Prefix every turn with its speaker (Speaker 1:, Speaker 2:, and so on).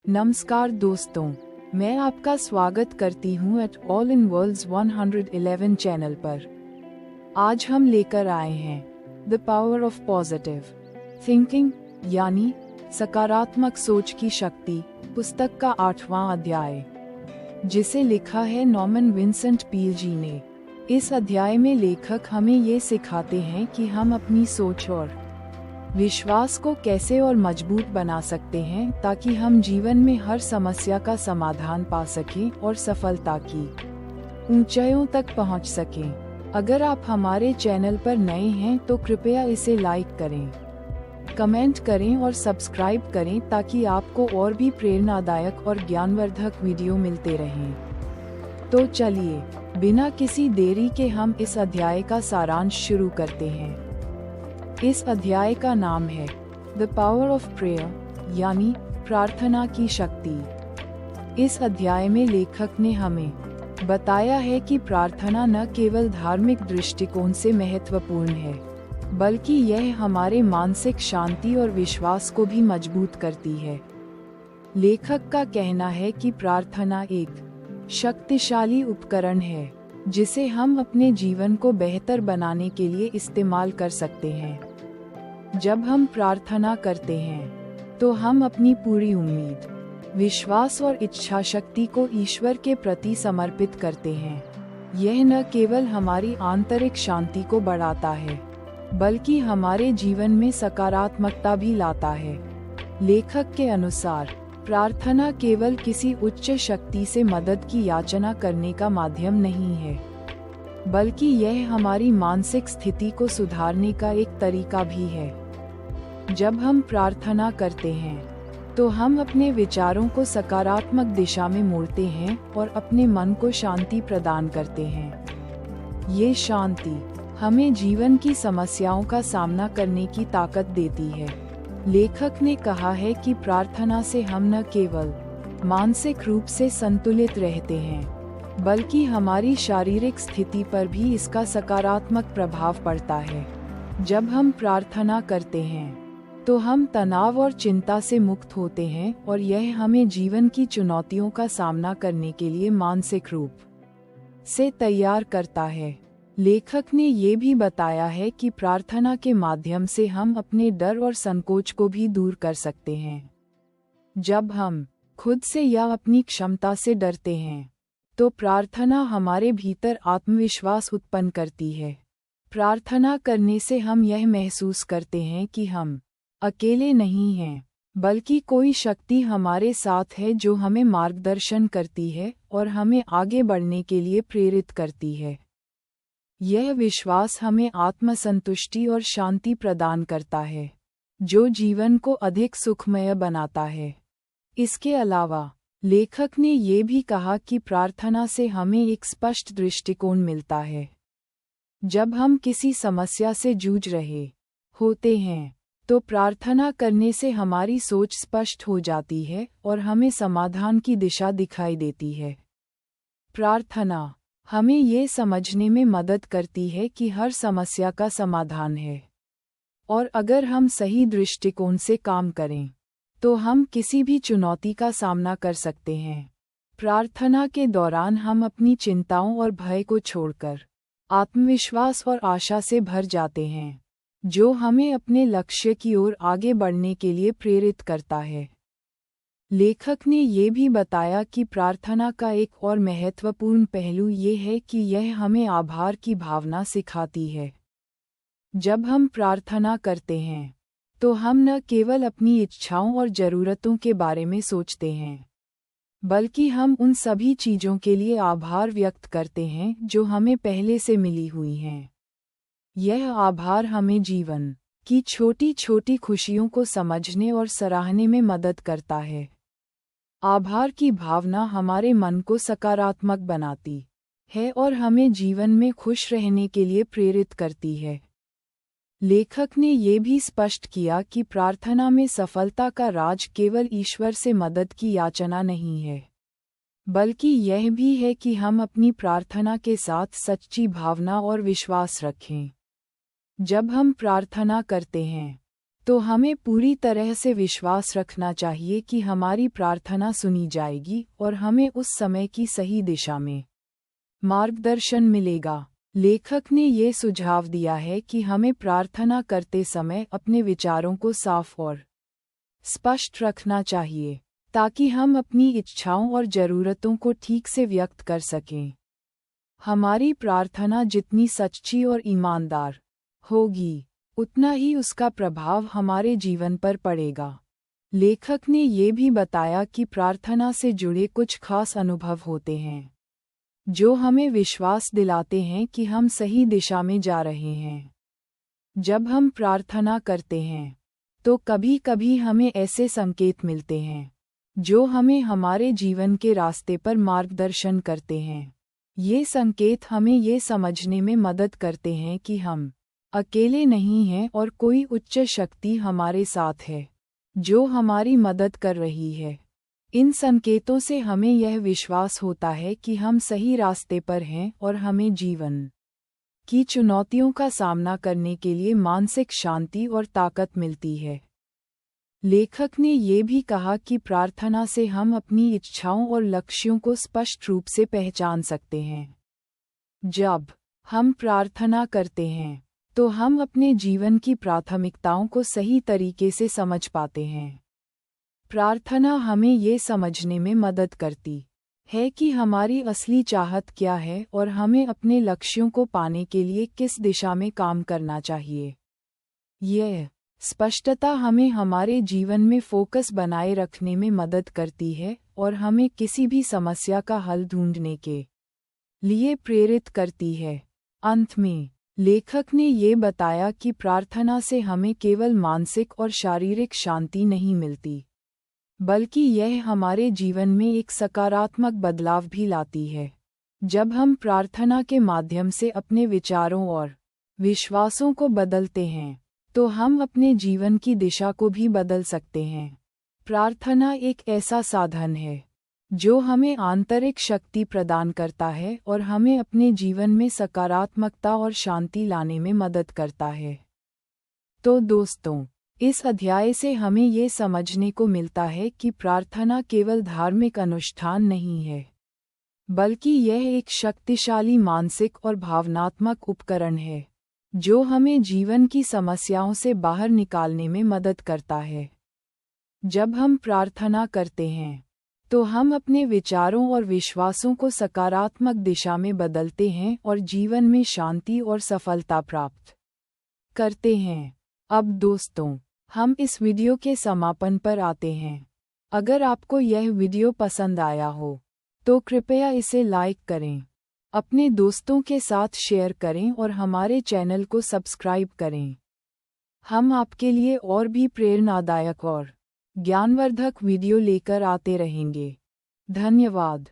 Speaker 1: नमस्कार दोस्तों, मैं आपका स्वागत करती हूँ at all in worlds 111 channel पर। आज हम लेकर आए हैं the power of positive thinking यानी सकारात्मक सोच की शक्ति पुस्तक का 8वां अध्याय, जिसे लिखा है नॉर्मन विंसेंट पील जी ने। इस अध्याय में लेखक हमें ये सिखाते हैं कि हम अपनी सोच और विश्वास को कैसे और मजबूत बना सकते हैं ताकि हम जीवन में हर समस्या का समाधान पा सकें और सफलता की ऊंचाइयों तक पहुंच सकें। अगर आप हमारे चैनल पर नए हैं तो कृपया इसे लाइक करें, कमेंट करें और सब्सक्राइब करें ताकि आपको और भी प्रेरणादायक और ज्ञानवर्धक वीडियो मिलते रहें। तो चलिए, बिना किसी देरी के हम इस अध्याय का सारांश शुरू करते हैं। इस अध्याय का नाम है द पावर ऑफ प्रेयर यानी प्रार्थना की शक्ति। इस अध्याय में लेखक ने हमें बताया है कि प्रार्थना न केवल धार्मिक दृष्टिकोण से महत्वपूर्ण है, बल्कि यह हमारे मानसिक शांति और विश्वास को भी मजबूत करती है। लेखक का कहना है कि प्रार्थना एक शक्तिशाली उपकरण है जिसे हम अपने जीवन को बेहतर बनाने के लिए इस्तेमाल कर सकते हैं। जब हम प्रार्थना करते हैं तो हम अपनी पूरी उम्मीद, विश्वास और इच्छा शक्ति को ईश्वर के प्रति समर्पित करते हैं। यह न केवल हमारी आंतरिक शांति को बढ़ाता है, बल्कि हमारे जीवन में सकारात्मकता भी लाता है। लेखक के अनुसार प्रार्थना केवल किसी उच्च शक्ति से मदद की याचना करने का माध्यम नहीं है, बल्कि यह हमारी मानसिक स्थिति को सुधारने का एक तरीका भी है। जब हम प्रार्थना करते हैं तो हम अपने विचारों को सकारात्मक दिशा में मोड़ते हैं और अपने मन को शांति प्रदान करते हैं। ये शांति हमें जीवन की समस्याओं का सामना करने की ताकत देती है। लेखक ने कहा है कि प्रार्थना से हम न केवल मानसिक रूप से संतुलित रहते हैं, बल्कि हमारी शारीरिक स्थिति पर भी इसका सकारात्मक प्रभाव पड़ता है। जब हम प्रार्थना करते हैं तो हम तनाव और चिंता से मुक्त होते हैं और यह हमें जीवन की चुनौतियों का सामना करने के लिए मानसिक रूप से तैयार करता है। लेखक ने ये भी बताया है कि प्रार्थना के माध्यम से हम अपने डर और संकोच को भी दूर कर सकते हैं। जब हम खुद से या अपनी क्षमता से डरते हैं तो प्रार्थना हमारे भीतर आत्मविश्वास उत्पन्न करती है। प्रार्थना करने से हम यह महसूस करते हैं कि हम अकेले नहीं हैं, बल्कि कोई शक्ति हमारे साथ है जो हमें मार्गदर्शन करती है और हमें आगे बढ़ने के लिए प्रेरित करती है। यह विश्वास हमें आत्मसंतुष्टि और शांति प्रदान करता है, जो जीवन को अधिक सुखमय बनाता है। इसके अलावा लेखक ने ये भी कहा कि प्रार्थना से हमें एक स्पष्ट दृष्टिकोण मिलता है। जब हम किसी समस्या से जूझ रहे होते हैं तो प्रार्थना करने से हमारी सोच स्पष्ट हो जाती है और हमें समाधान की दिशा दिखाई देती है। प्रार्थना हमें ये समझने में मदद करती है कि हर समस्या का समाधान है, और अगर हम सही दृष्टिकोण से काम करें तो हम किसी भी चुनौती का सामना कर सकते हैं। प्रार्थना के दौरान हम अपनी चिंताओं और भय को छोड़कर आत्मविश्वास और आशा से भर जाते हैं, जो हमें अपने लक्ष्य की ओर आगे बढ़ने के लिए प्रेरित करता है। लेखक ने ये भी बताया कि प्रार्थना का एक और महत्वपूर्ण पहलू ये है कि यह हमें आभार की भावना सिखाती है। जब हम प्रार्थना करते हैं तो हम न केवल अपनी इच्छाओं और ज़रूरतों के बारे में सोचते हैं, बल्कि हम उन सभी चीज़ों के लिए आभार व्यक्त करते हैं जो हमें पहले से मिली हुई हैं। यह आभार हमें जीवन की छोटी छोटी खुशियों को समझने और सराहने में मदद करता है। आभार की भावना हमारे मन को सकारात्मक बनाती है और हमें जीवन में खुश रहने के लिए प्रेरित करती है। लेखक ने ये भी स्पष्ट किया कि प्रार्थना में सफलता का राज केवल ईश्वर से मदद की याचना नहीं है, बल्कि यह भी है कि हम अपनी प्रार्थना के साथ सच्ची भावना और विश्वास रखें। जब हम प्रार्थना करते हैं तो हमें पूरी तरह से विश्वास रखना चाहिए कि हमारी प्रार्थना सुनी जाएगी और हमें उस समय की सही दिशा में मार्गदर्शन मिलेगा। लेखक ने ये सुझाव दिया है कि हमें प्रार्थना करते समय अपने विचारों को साफ और स्पष्ट रखना चाहिए, ताकि हम अपनी इच्छाओं और ज़रूरतों को ठीक से व्यक्त कर सकें। हमारी प्रार्थना जितनी सच्ची और ईमानदार होगी, उतना ही उसका प्रभाव हमारे जीवन पर पड़ेगा। लेखक ने ये भी बताया कि प्रार्थना से जुड़े कुछ खास अनुभव होते हैं, जो हमें विश्वास दिलाते हैं कि हम सही दिशा में जा रहे हैं। जब हम प्रार्थना करते हैं, तो कभी-कभी हमें ऐसे संकेत मिलते हैं, जो हमें हमारे जीवन के रास्ते पर मार्गदर्शन करते हैं। ये संकेत हमें ये समझने में मदद करते हैं कि हम अकेले नहीं हैं और कोई उच्च शक्ति हमारे साथ है, जो हमारी मदद कर रही है। इन संकेतों से हमें यह विश्वास होता है कि हम सही रास्ते पर हैं और हमें जीवन की चुनौतियों का सामना करने के लिए मानसिक शांति और ताकत मिलती है। लेखक ने ये भी कहा कि प्रार्थना से हम अपनी इच्छाओं और लक्ष्यों को स्पष्ट रूप से पहचान सकते हैं। जब हम प्रार्थना करते हैं, तो हम अपने जीवन की प्राथमिकताओं को सही तरीके से समझ पाते हैं। प्रार्थना हमें ये समझने में मदद करती है कि हमारी असली चाहत क्या है और हमें अपने लक्ष्यों को पाने के लिए किस दिशा में काम करना चाहिए। यह स्पष्टता हमें हमारे जीवन में फोकस बनाए रखने में मदद करती है और हमें किसी भी समस्या का हल ढूंढने के लिए प्रेरित करती है। अंत में लेखक ने ये बताया कि प्रार्थना से हमें केवल मानसिक और शारीरिक शांति नहीं मिलती, बल्कि यह हमारे जीवन में एक सकारात्मक बदलाव भी लाती है। जब हम प्रार्थना के माध्यम से अपने विचारों और विश्वासों को बदलते हैं, तो हम अपने जीवन की दिशा को भी बदल सकते हैं। प्रार्थना एक ऐसा साधन है जो हमें आंतरिक शक्ति प्रदान करता है और हमें अपने जीवन में सकारात्मकता और शांति लाने में मदद करता है। तो दोस्तों, इस अध्याय से हमें ये समझने को मिलता है कि प्रार्थना केवल धार्मिक अनुष्ठान नहीं है, बल्कि यह एक शक्तिशाली मानसिक और भावनात्मक उपकरण है, जो हमें जीवन की समस्याओं से बाहर निकालने में मदद करता है। जब हम प्रार्थना करते हैं, तो हम अपने विचारों और विश्वासों को सकारात्मक दिशा में बदलते हैं और जीवन में शांति और सफलता प्राप्त करते हैं। अब दोस्तों, हम इस वीडियो के समापन पर आते हैं। अगर आपको यह वीडियो पसंद आया हो, तो कृपया इसे लाइक करें, अपने दोस्तों के साथ शेयर करें और हमारे चैनल को सब्सक्राइब करें। हम आपके लिए और भी प्रेरणादायक और ज्ञानवर्धक वीडियो लेकर आते रहेंगे। धन्यवाद।